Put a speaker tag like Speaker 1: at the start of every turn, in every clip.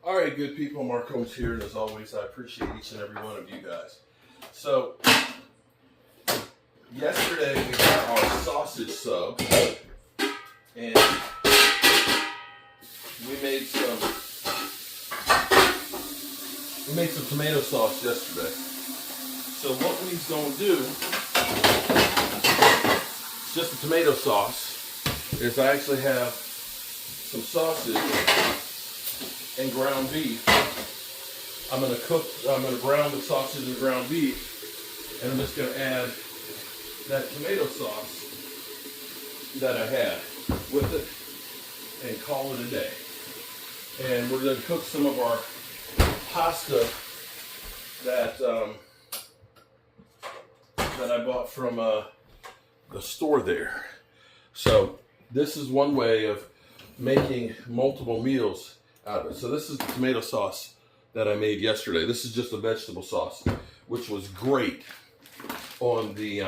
Speaker 1: All right, good people, Mark Holmes here, and as always, I appreciate each and every one of you guys. So, yesterday we got our sausage sub, and we made some tomato sauce yesterday. So what we're going to do, just the tomato sauce, is I actually have some sausage and ground beef. I'm going to brown the sausage and ground beef, and I'm just going to add that tomato sauce that I had with it and call it a day. And we're going to cook some of our pasta that I bought from the store there. So this is one way of making multiple meals out of it. So this is the tomato sauce that I made yesterday. This is just a vegetable sauce, which was great on the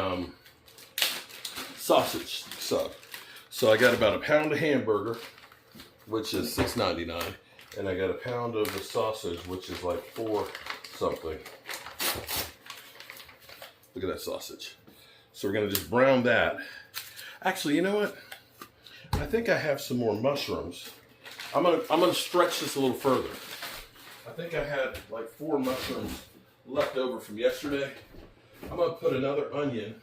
Speaker 1: sausage sub. So I got about a pound of hamburger, which is $6.99, and I got a pound of the sausage, which is like $4 something. Look at that sausage. So we're gonna just brown that. Actually, you know what? I think I have some more mushrooms. I'm gonna stretch this a little further. I think I had like 4 mushrooms left over from yesterday. I'm gonna put another onion,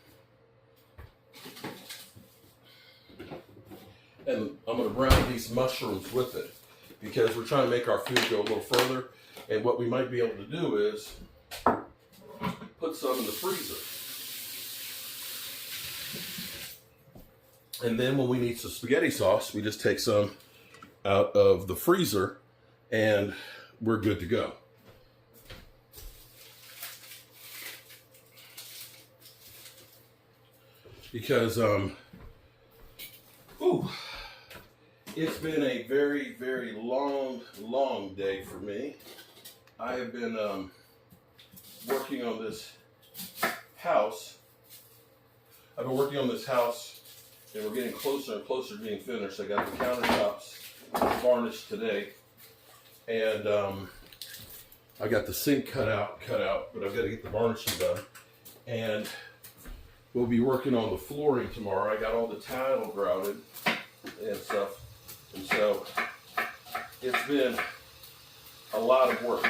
Speaker 1: and I'm gonna brown these mushrooms with it because we're trying to make our food go a little further. And what we might be able to do is put some in the freezer. And then when we need some spaghetti sauce, we just take some out of the freezer and we're good to go. Because it's been a very, very long day for me. I have been working on this house. I've been working on this house, and we're getting closer and closer to being finished. I got the countertops varnished today, and I got the sink cut out, but I've got to get the varnishing done. And we'll be working on the flooring tomorrow. I got all the tile grouted and stuff, and so it's been a lot of work.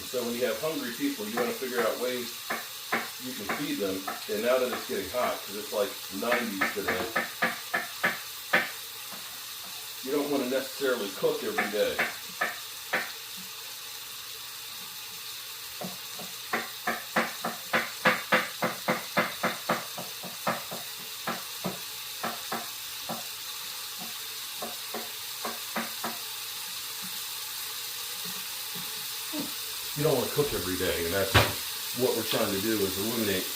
Speaker 1: So when you have hungry people, you want to figure out ways you can feed them. And now that it's getting hot, because it's like 90s today, you don't want to necessarily cook every day. You don't want to cook every day, and that's what we're trying to do, is eliminate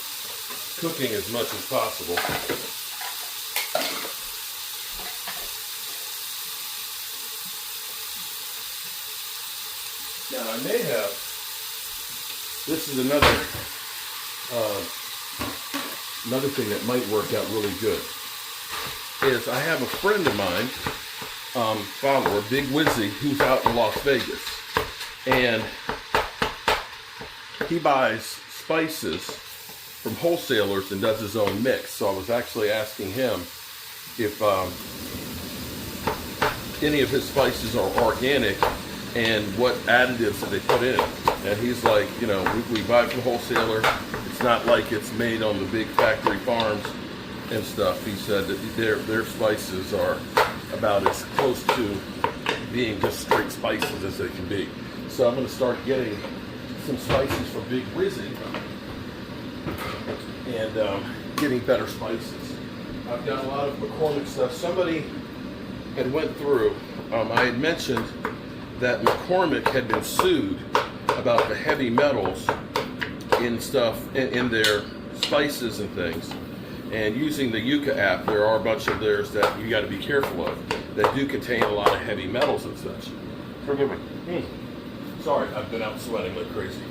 Speaker 1: cooking as much as possible. Now I may have, this is another thing that might work out really good, is I have a friend of mine, follower, Big Wizzy, who's out in Las Vegas, and he buys spices from wholesalers and does his own mix. So I was actually asking him if any of his spices are organic and what additives that they put in. And he's like, you know, we buy from wholesaler. It's not like it's made on the big factory farms and stuff. He said that their spices are about as close to being just straight spices as they can be. So I'm going to start getting some spices from Big Wizzy and getting better spices. I've got a lot of McCormick stuff. Somebody had went through, I had mentioned that McCormick had been sued about the heavy metals in stuff, in their spices and things. And using the Yucca app, there are a bunch of theirs that you got to be careful of that do contain a lot of heavy metals and such. Forgive me. Sorry, I've been out sweating like crazy.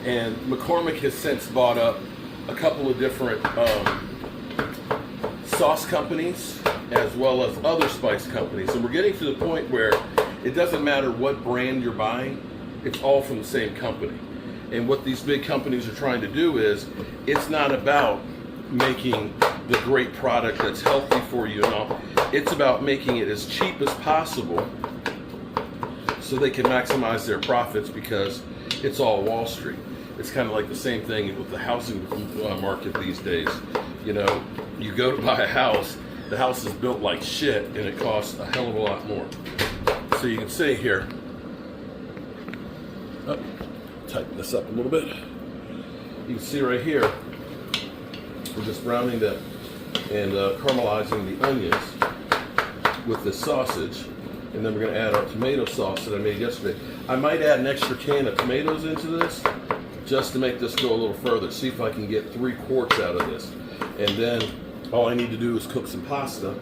Speaker 1: And McCormick has since bought up a couple of different sauce companies as well as other spice companies. And we're getting to the point where it doesn't matter what brand you're buying, it's all from the same company. And what these big companies are trying to do is, it's not about making the great product that's healthy for you and all. It's about making it as cheap as possible so they can maximize their profits, because it's all Wall Street. It's kind of like the same thing with the housing market these days. You know, you go to buy a house, the house is built like shit and it costs a hell of a lot more. So you can see here, tighten this up a little bit. You can see right here, we're just browning the and caramelizing the onions with this sausage, and then we're going to add our tomato sauce that I made yesterday. I might add an extra can of tomatoes into this just to make this go a little further, see if I can get 3 quarts out of this. And then all I need to do is cook some pasta.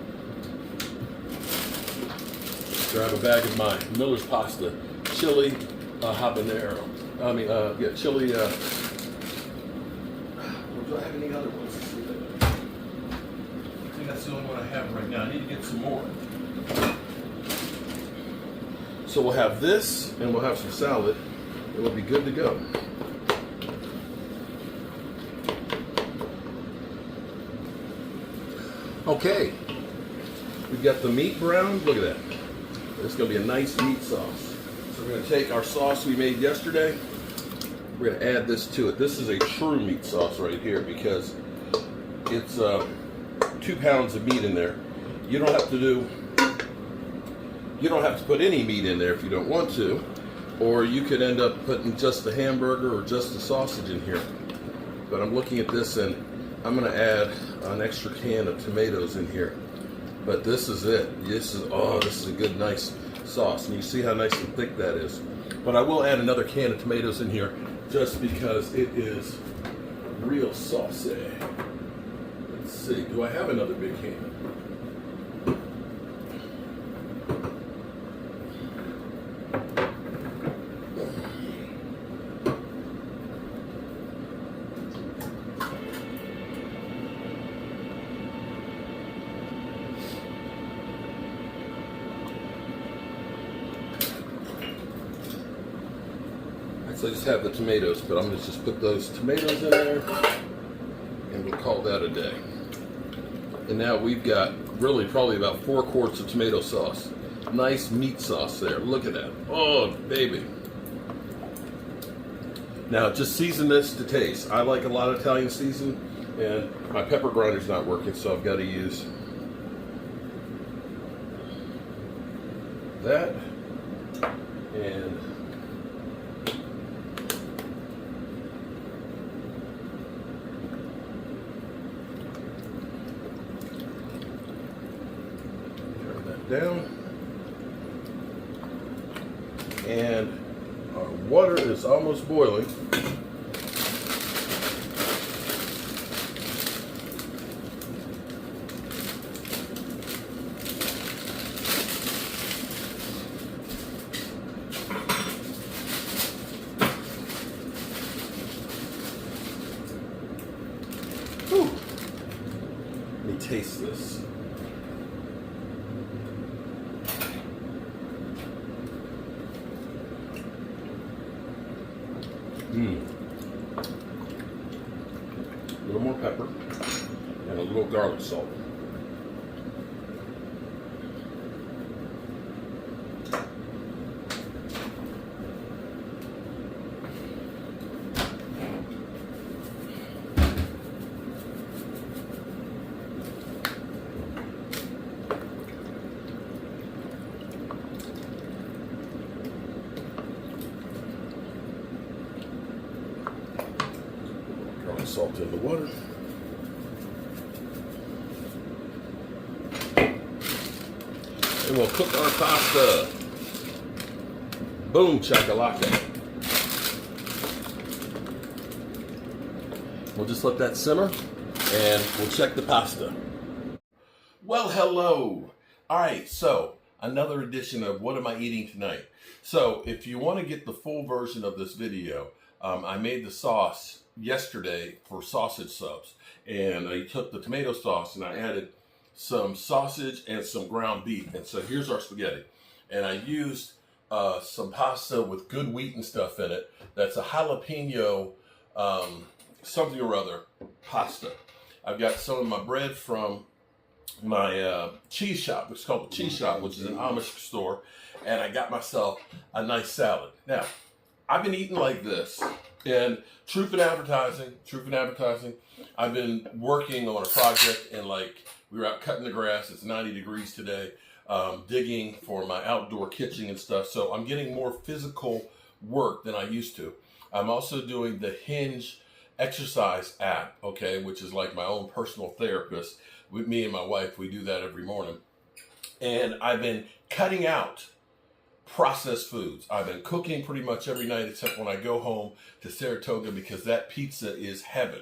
Speaker 1: Grab a bag of my Miller's pasta, chili habanero. Chili. Do I have any other ones? I think that's the only one I have right now. I need to get some more. So we'll have this, and we'll have some salad, and we'll be good to go. Okay, we've got the meat browned. Look at that. It's going to be a nice meat sauce. So we're going to take our sauce we made yesterday. We're going to add this to it. This is a true meat sauce right here, because it's 2 pounds of meat in there. You don't have to put any meat in there if you don't want to, or you could end up putting just the hamburger or just the sausage in here. But I'm looking at this, and I'm going to add an extra can of tomatoes in here. But this is it. This is a good, nice sauce. And you see how nice and thick that is. But I will add another can of tomatoes in here just because it is real saucy. Let's see. Do I have another big can? So I just have the tomatoes, but I'm going to just put those tomatoes in there, and we'll call that a day. And now we've got really probably about 4 quarts of tomato sauce. Nice meat sauce there. Look at that. Oh, baby. Now just season this to taste. I like a lot of Italian season, and my pepper grinder's not working, so I've got to use that. And down, and our water is almost boiling. Whew. Let me taste this. A little more pepper and a little garlic salt. Salt in the water. And we'll cook our pasta. Boom chakalaka. We'll just let that simmer, and we'll check the pasta. Well, hello. All right, so another edition of What Am I Eating Tonight? So if you want to get the full version of this video, I made the sauce yesterday for sausage subs. And I took the tomato sauce and I added some sausage and some ground beef. And so here's our spaghetti. And I used some pasta with good wheat and stuff in it. That's a jalapeno something or other pasta. I've got some of my bread from my cheese shop. It's called the Cheese Shop, which is an Amish store. And I got myself a nice salad. Now, I've been eating like this. And truth in advertising, I've been working on a project and like we were out cutting the grass. It's 90 degrees today. Digging for my outdoor kitchen and stuff. So I'm getting more physical work than I used to. I'm also doing the Hinge exercise app, okay, which is like my own personal therapist. With me and my wife, we do that every morning. And I've been cutting out processed foods. I've been cooking pretty much every night except when I go home to Saratoga because that pizza is heaven.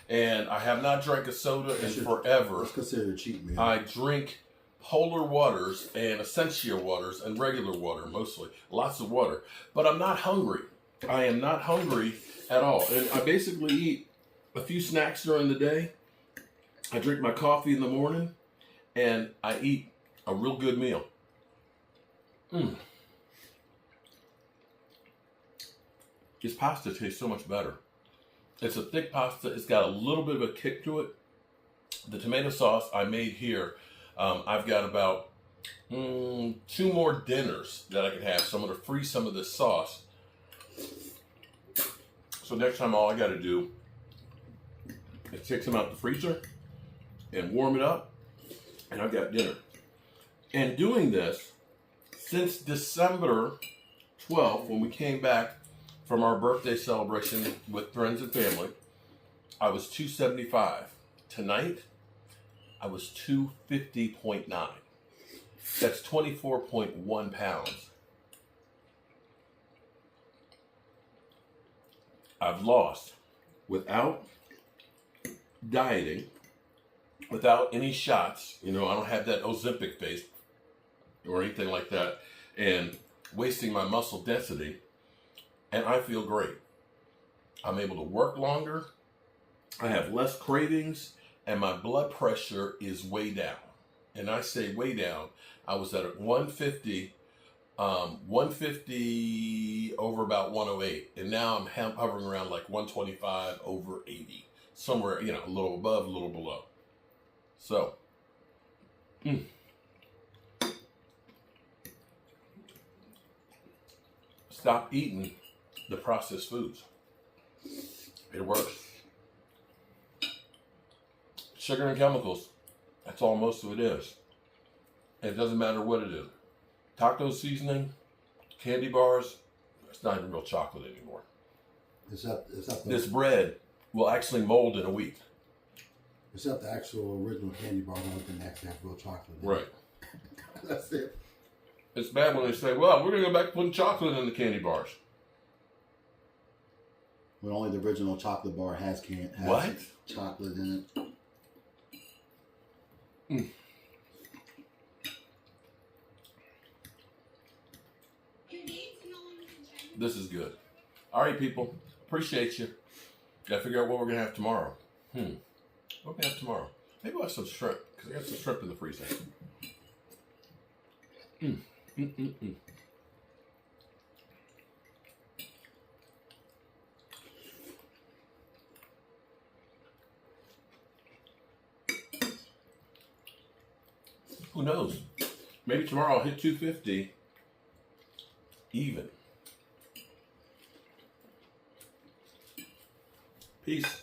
Speaker 1: And I have not drank a soda in forever.
Speaker 2: That's considered a cheat meal.
Speaker 1: I drink Polar Waters and Essentia Waters and regular water mostly. Lots of water. But I'm not hungry. I am not hungry at all. And I basically eat a few snacks during the day. I drink my coffee in the morning. And I eat a real good meal. This pasta tastes so much better. It's a thick pasta. It's got a little bit of a kick to it. The tomato sauce I made here, I've got about 2 more dinners that I could have. So I'm going to freeze some of this sauce. So next time all I got to do is take some out the freezer and warm it up. And I've got dinner. And doing this, since December 12th, when we came back from our birthday celebration with friends and family, I was 275. Tonight, I was 250.9. That's 24.1 pounds. I've lost without dieting, without any shots. You know, I don't have that Ozempic face or anything like that, and wasting my muscle density. And I feel great. I'm able to work longer. I have less cravings, and my blood pressure is way down. And I say way down. I was at 150 over about 108, and now I'm hovering around like 125 over 80, somewhere, you know, a little above, a little below. So, stop eating the processed foods. It works. Sugar and chemicals, that's all most of it is. And it doesn't matter what it is. Taco seasoning, candy bars, it's not even real chocolate anymore. This bread will actually mold in a week.
Speaker 2: Except the actual original candy bar don't actually have real chocolate in it.
Speaker 1: Right.
Speaker 2: That's it.
Speaker 1: It's bad when they say, well, we're going to go back to putting chocolate in the candy bars.
Speaker 2: But only the original chocolate bar has
Speaker 1: what?
Speaker 2: Chocolate in it.
Speaker 1: This is good. All right, people. Appreciate you. Got to figure out what we're going to have tomorrow. What are we going to have tomorrow? Maybe we'll have some shrimp, because I got some shrimp in the freezer. Who knows? Maybe tomorrow I'll hit 250 even. Peace.